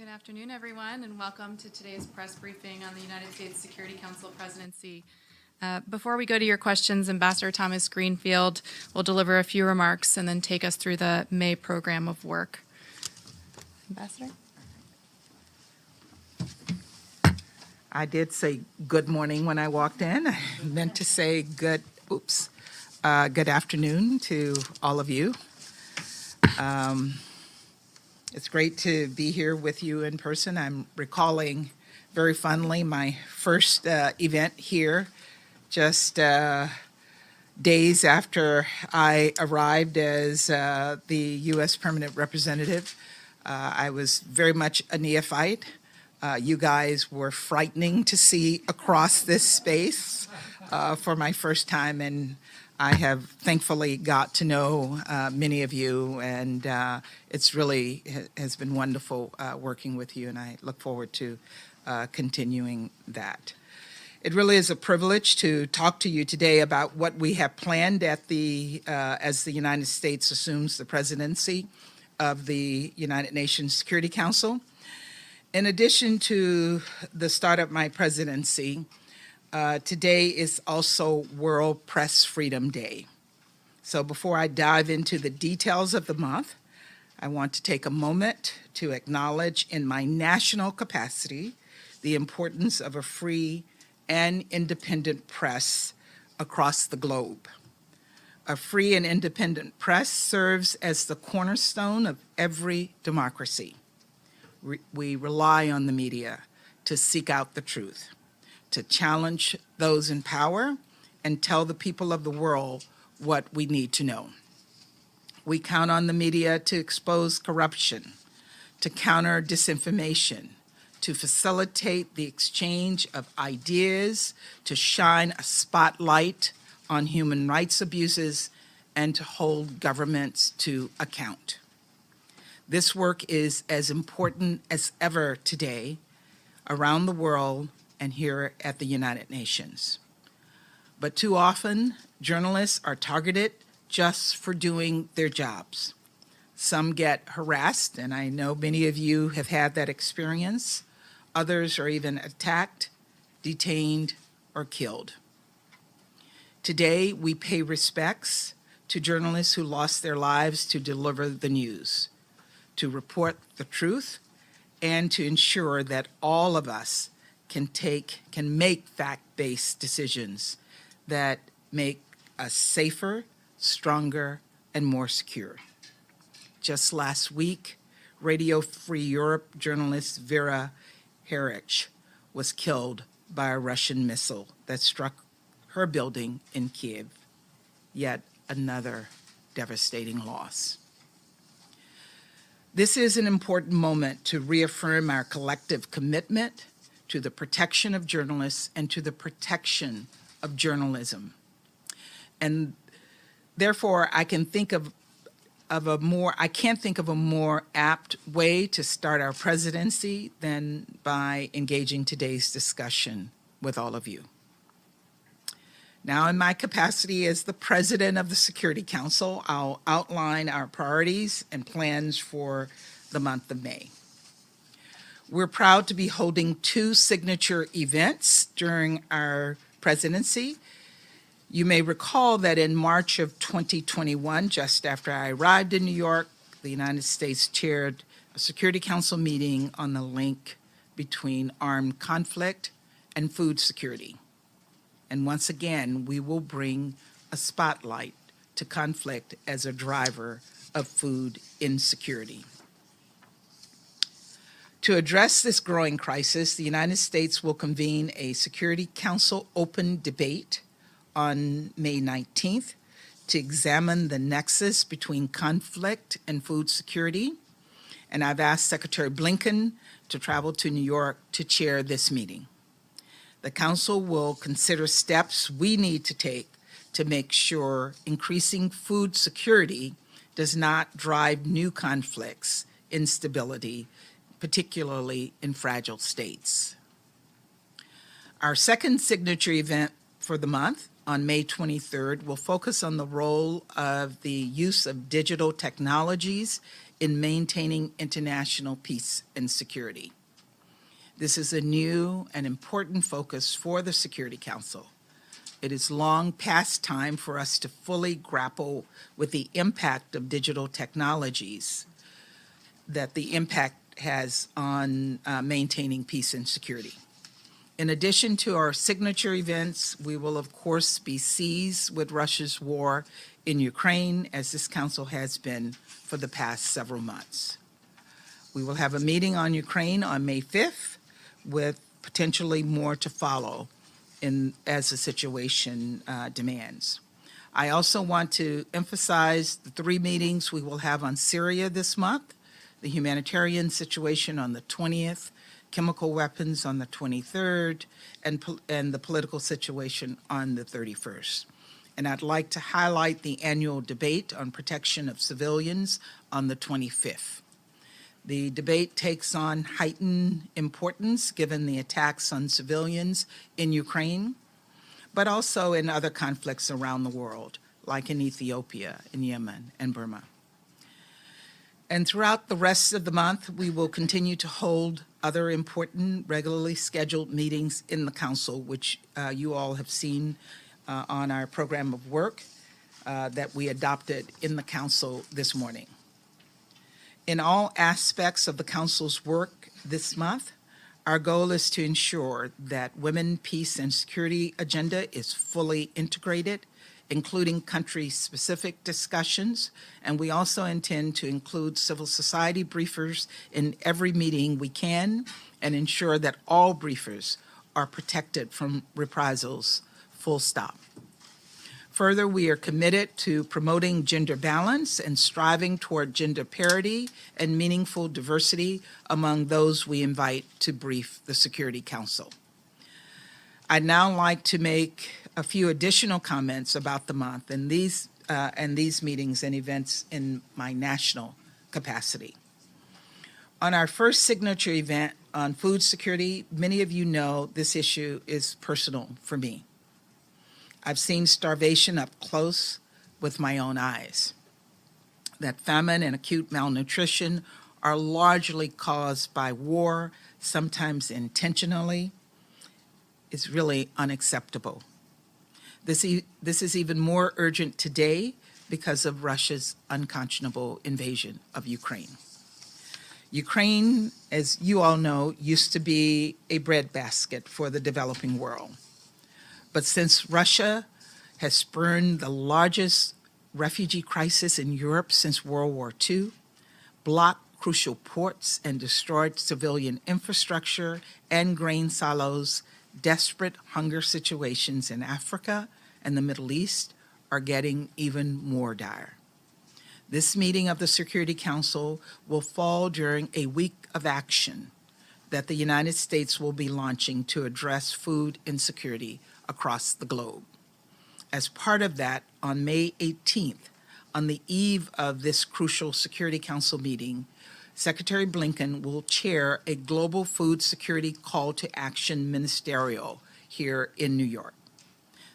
Good afternoon, everyone, and welcome to today's press briefing on the United States Security Council presidency. Before we go to your questions, Ambassador Thomas Greenfield will deliver a few remarks and then take us through the May program of work. Ambassador? I did say good morning when I walked in. I meant to say good afternoon to all of you. It's great to be here with you in person. I'm recalling very fondly my first event here, just days after I arrived as the U.S. Permanent Representative. I was very much a neophyte. You guys were frightening to see across this space for my first time, and I have thankfully got to know many of you, and it's really has been wonderful working with you, and I look forward to continuing that. It really is a privilege to talk to you today about what we have planned at the as the United States assumes the presidency of the United Nations Security Council. In addition to the start of my presidency, today is also World Press Freedom Day. So before I dive into the details of the month, I want to take a moment to acknowledge in my national capacity the importance of a free and independent press across the globe. A free and independent press serves as the cornerstone of every democracy. We rely on the media to seek out the truth, to challenge those in power, and tell the people of the world what we need to know. We count on the media to expose corruption, to counter disinformation, to facilitate the exchange of ideas, to shine a spotlight on human rights abuses, and to hold governments to account. This work is as important as ever today around the world and here at the United Nations. But too often, journalists are targeted just for doing their jobs. Some get harassed, and I know many of you have had that experience. Others are even attacked, detained, or killed. Today, we pay respects to journalists who lost their lives to deliver the news, to report the truth, and to ensure that all of us can make fact-based decisions that make us safer, stronger, and more secure. Just last week, Radio Free Europe journalist Vera Herich was killed by a Russian missile that struck her building in Kiev. Yet another devastating loss. This is an important moment to reaffirm our collective commitment to the protection of journalists and to the protection of journalism. And therefore, I can't think of a more apt way to start our presidency than by engaging today's discussion with all of you. Now, in my capacity as the president of the Security Council, I'll outline our priorities and plans for the month of May. We're proud to be holding two signature events during our presidency. You may recall that in March of 2021, just after I arrived in New York, the United States chaired a Security Council meeting on the link between armed conflict and food security. And once again, we will bring a spotlight to conflict as a driver of food insecurity. To address this growing crisis, the United States will convene a Security Council open debate on May 19th to examine the nexus between conflict and food security. And I've asked Secretary Blinken to travel to New York to chair this meeting. The Council will consider steps we need to take to make sure increasing food security does not drive new conflicts, instability, particularly in fragile states. Our second signature event for the month, on May 23rd, will focus on the role of the use of digital technologies in maintaining international peace and security. This is a new and important focus for the Security Council. It is long past time for us to fully grapple with the impact of digital technologies, that the impact has on maintaining peace and security. In addition to our signature events, we will of course be seized with Russia's war in Ukraine, as this council has been for the past several months. We will have a meeting on Ukraine on May 5th, with potentially more to follow as the situation demands. I also want to emphasize the 3 meetings we will have on Syria this month: the humanitarian situation on the 20th, chemical weapons on the 23rd, and the political situation on the 31st. And I'd like to highlight the annual debate on protection of civilians on the 25th. The debate takes on heightened importance given the attacks on civilians in Ukraine, but also in other conflicts around the world, like in Ethiopia, in Yemen, and Burma. And throughout the rest of the month, we will continue to hold other important, regularly scheduled meetings in the council, which you all have seen on our program of work that we adopted in the council this morning. In all aspects of the council's work this month, our goal is to ensure that women, peace, and security agenda is fully integrated, including country-specific discussions, and we also intend to include civil society briefers in every meeting we can and ensure that all briefers are protected from reprisals, full stop. Further, we are committed to promoting gender balance and striving toward gender parity and meaningful diversity among those we invite to brief the Security Council. I'd now like to make a few additional comments about the month and these meetings and events in my national capacity. On our first signature event on food security, many of you know this issue is personal for me. I've seen starvation up close with my own eyes. That famine and acute malnutrition are largely caused by war, sometimes intentionally, is really unacceptable. This is even more urgent today because of Russia's unconscionable invasion of Ukraine. Ukraine, as you all know, used to be a breadbasket for the developing world. But since Russia has spurned the largest refugee crisis in Europe since World War II, blocked crucial ports and destroyed civilian infrastructure and grain silos, desperate hunger situations in Africa and the Middle East are getting even more dire. This meeting of the Security Council will fall during a week of action that the United States will be launching to address food insecurity across the globe. As part of that, on May 18th, on the eve of this crucial Security Council meeting, Secretary Blinken will chair a global food security call to action ministerial here in New York.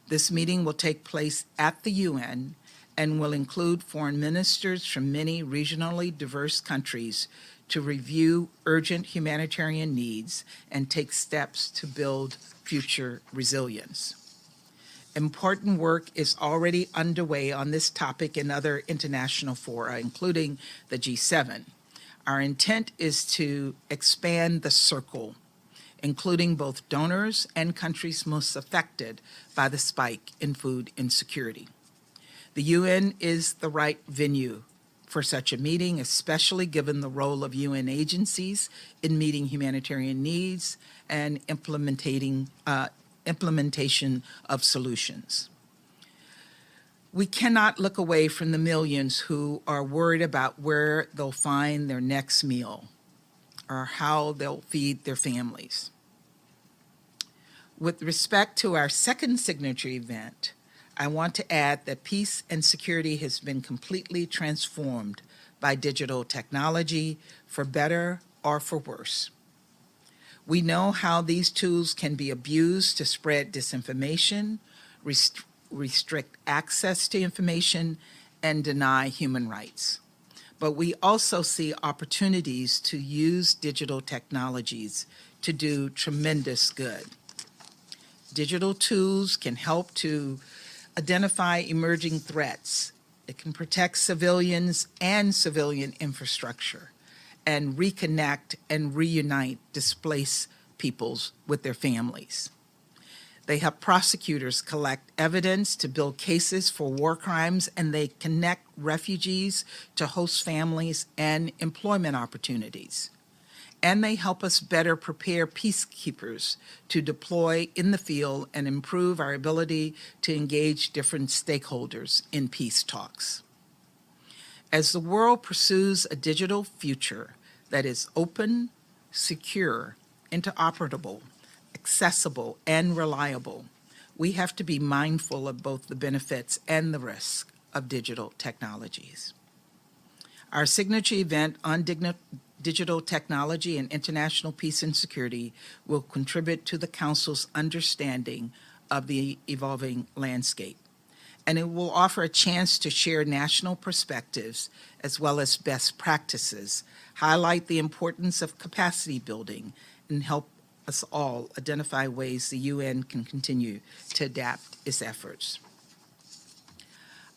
This meeting will take place at the UN and will include foreign ministers from many regionally diverse countries to review urgent humanitarian needs and take steps to build future resilience. Important work is already underway on this topic in other international fora, including the G7. Our intent is to expand the circle, including both donors and countries most affected by the spike in food insecurity. The UN is the right venue for such a meeting, especially given the role of UN agencies in meeting humanitarian needs and implementation of solutions. We cannot look away from the millions who are worried about where they'll find their next meal or how they'll feed their families. With respect to our second signature event, I want to add that peace and security has been completely transformed by digital technology, for better or for worse. We know how these tools can be abused to spread disinformation, restrict access to information, and deny human rights. but we also see opportunities to use digital technologies to do tremendous good. Digital tools can help to identify emerging threats. It can protect civilians and civilian infrastructure and reconnect and reunite displaced peoples with their families. They help prosecutors collect evidence to build cases for war crimes, and they connect refugees to host families and employment opportunities. And they help us better prepare peacekeepers to deploy in the field and improve our ability to engage different stakeholders in peace talks. As the world pursues a digital future that is open, secure, interoperable, accessible, and reliable, we have to be mindful of both the benefits and the risks of digital technologies. Our signature event on digital technology and international peace and security will contribute to the Council's understanding of the evolving landscape. And it will offer a chance to share national perspectives as well as best practices, highlight the importance of capacity building, and help us all identify ways the UN can continue to adapt its efforts.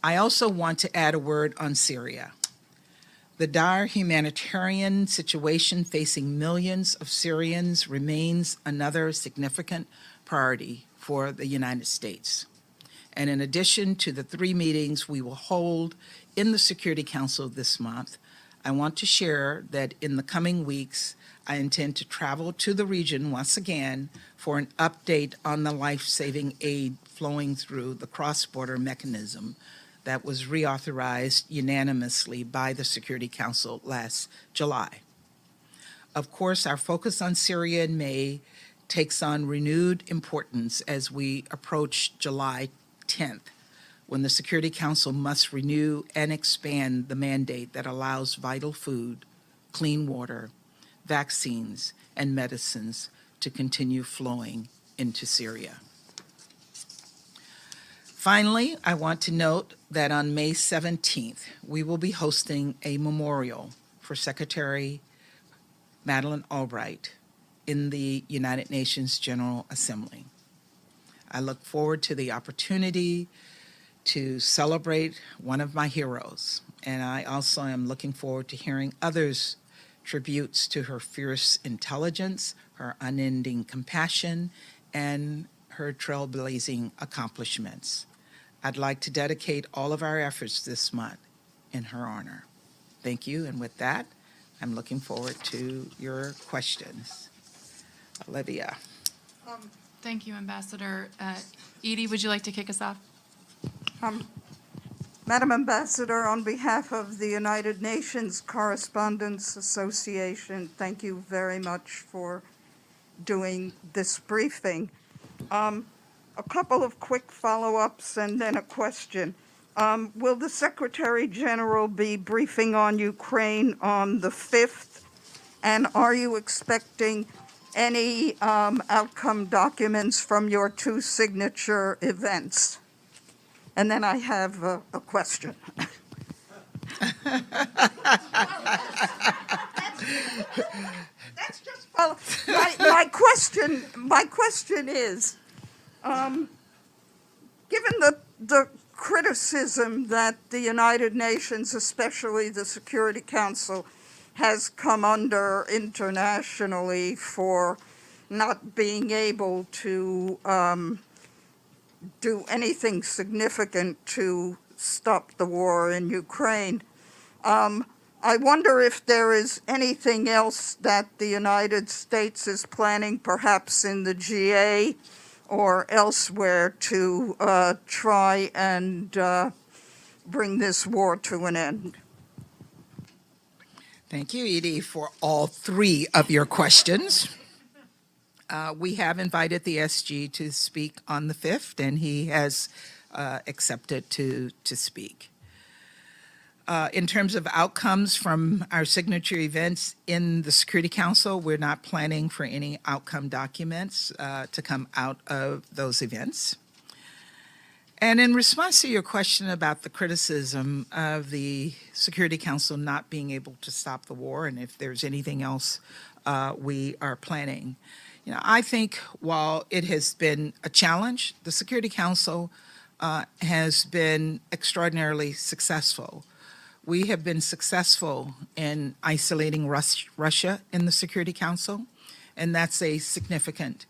I also want to add a word on Syria. The dire humanitarian situation facing millions of Syrians remains another significant priority for the United States. And in addition to the 3 meetings we will hold in the Security Council this month, I want to share that in the coming weeks, I intend to travel to the region once again for an update on the life-saving aid flowing through the cross-border mechanism that was reauthorized unanimously by the Security Council last July. Of course, our focus on Syria in May takes on renewed importance as we approach July 10th, when the Security Council must renew and expand the mandate that allows vital food, clean water, vaccines, and medicines to continue flowing into Syria. Finally, I want to note that on May 17th, we will be hosting a memorial for Secretary Madeleine Albright in the United Nations General Assembly. I look forward to the opportunity to celebrate one of my heroes, and I also am looking forward to hearing others' tributes to her fierce intelligence, her unending compassion, and her trailblazing accomplishments. I'd like to dedicate all of our efforts this month in her honor. Thank you, and with that, I'm looking forward to your questions. Olivia. Thank you, Ambassador. Edie, would you like to kick us off? Madam Ambassador, on behalf of the United Nations Correspondents Association, thank you very much for doing this briefing. A couple of quick follow-ups and then a question. Will the Secretary General be briefing on Ukraine on the 5th? And are you expecting any outcome documents from your 2 signature events? And then I have a question. That's just my question is, given the criticism that the United Nations, especially the Security Council, has come under internationally for not being able to do anything significant to stop the war in Ukraine, I wonder if there is anything else that the United States is planning, perhaps in the GA or elsewhere, to try and bring this war to an end. Thank you, Edie, for all 3 of your questions. We have invited the SG to speak on the 5th, and he has accepted to speak. In terms of outcomes from our signature events in the Security Council, we're not planning for any outcome documents to come out of those events. And in response to your question about the criticism of the Security Council not being able to stop the war, and if there's anything else we are planning, I think while it has been a challenge, the Security Council has been extraordinarily successful. We have been successful in isolating Russia in the Security Council, and that's a significant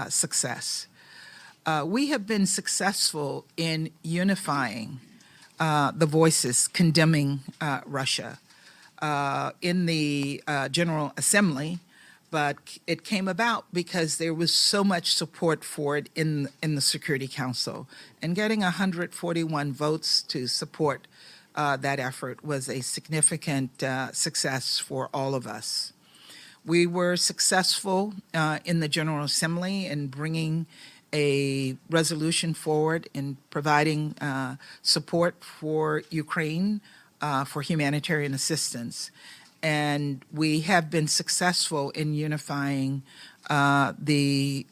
success. We have been successful in unifying the voices condemning Russia in the General Assembly, but it came about because there was so much support for it in the Security Council. And getting 141 votes to support that effort was a significant success for all of us. We were successful in the General Assembly in bringing a resolution forward in providing support for Ukraine for humanitarian assistance. And we have been successful in unifying the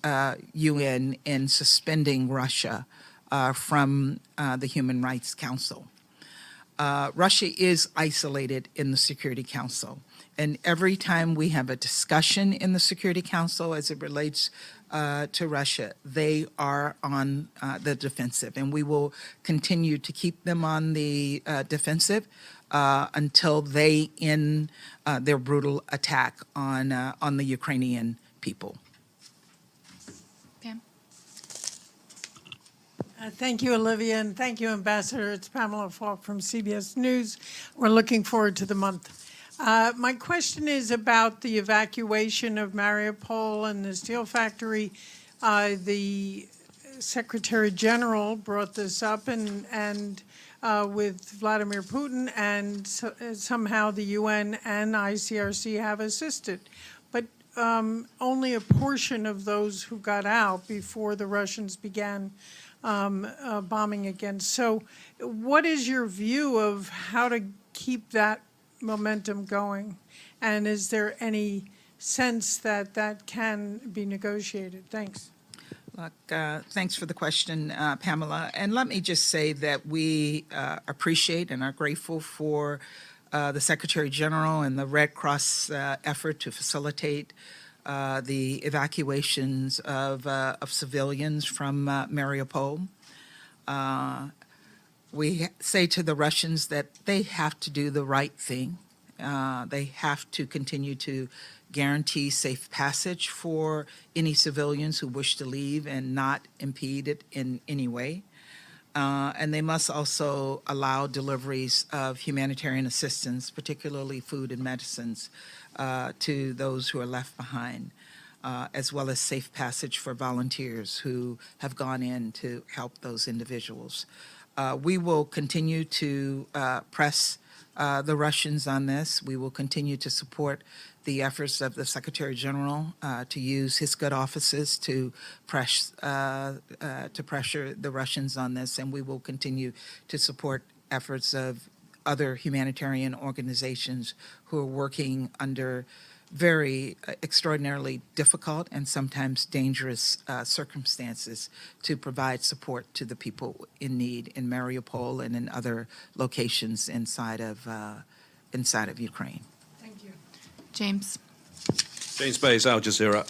UN in suspending Russia from the Human Rights Council. Russia is isolated in the Security Council. And every time we have a discussion in the Security Council as it relates to Russia, they are on the defensive. And we will continue to keep them on the defensive until they end their brutal attack on the Ukrainian people. Pam? Thank you, Olivia, and thank you, Ambassador. It's Pamela Falk from CBS News. We're looking forward to the month. My question is about the evacuation of Mariupol and the steel factory. The Secretary General brought this up and with Vladimir Putin, and somehow the UN and ICRC have assisted. But only a portion of those who got out before the Russians began bombing again. So what is your view of how to keep that momentum going? And is there any sense that that can be negotiated? Thanks. Look, thanks for the question, Pamela. And let me just say that we appreciate and are grateful for the Secretary General and the Red Cross effort to facilitate the evacuations of civilians from Mariupol. We say to the Russians that they have to do the right thing. They have to continue to guarantee safe passage for any civilians who wish to leave and not impede it in any way. And they must also allow deliveries of humanitarian assistance, particularly food and medicines, to those who are left behind, as well as safe passage for volunteers who have gone in to help those individuals. We will continue to press the Russians on this. We will continue to support the efforts of the Secretary General to use his good offices to pressure the Russians on this, and we will continue to support efforts of other humanitarian organizations who are working under very extraordinarily difficult and sometimes dangerous circumstances to provide support to the people in need in Mariupol and in other locations inside of Ukraine. Thank you. James? James Bays, Al Jazeera.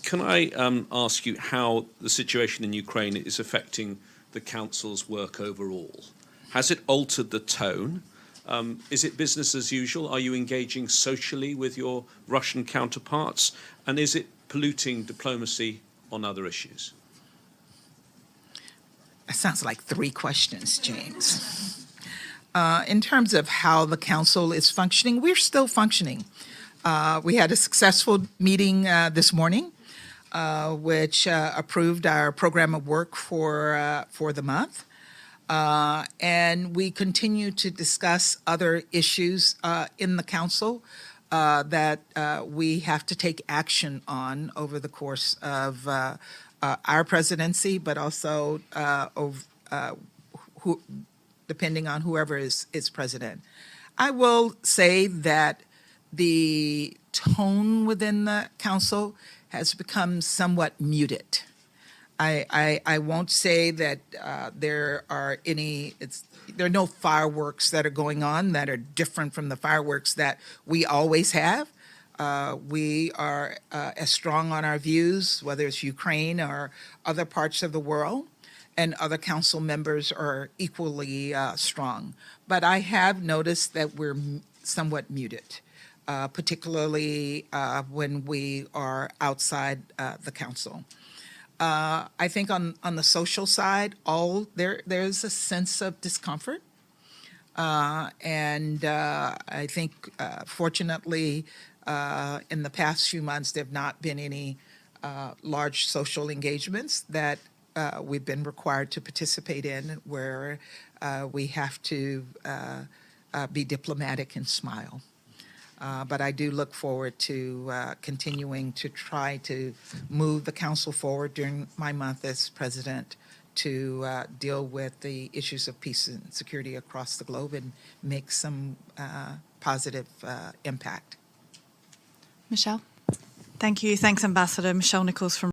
Can I ask you how the situation in Ukraine is affecting the Council's work overall? Has it altered the tone? Is it business as usual? Are you engaging socially with your Russian counterparts? And is it polluting diplomacy on other issues? That sounds like three questions, James. In terms of how the Council is functioning, we're still functioning. We had a successful meeting this morning, which approved our program of work for the month. And we continue to discuss other issues in the Council that we have to take action on over the course of our presidency, but also depending on whoever is president. I will say that the tone within the Council has become somewhat muted. I won't say that there are no fireworks that are going on that are different from the fireworks that we always have. We are as strong on our views, whether it's Ukraine or other parts of the world, and other council members are equally strong. But I have noticed that we're somewhat muted, particularly when we are outside the council. I think on the social side, there's a sense of discomfort. And I think, fortunately, in the past few months, there have not been any large social engagements that we've been required to participate in where we have to be diplomatic and smile. But I do look forward to continuing to try to move the council forward during my month as president to deal with the issues of peace and security across the globe and make some positive impact. Michelle? Thank you. Thanks, Ambassador. Michelle Nichols from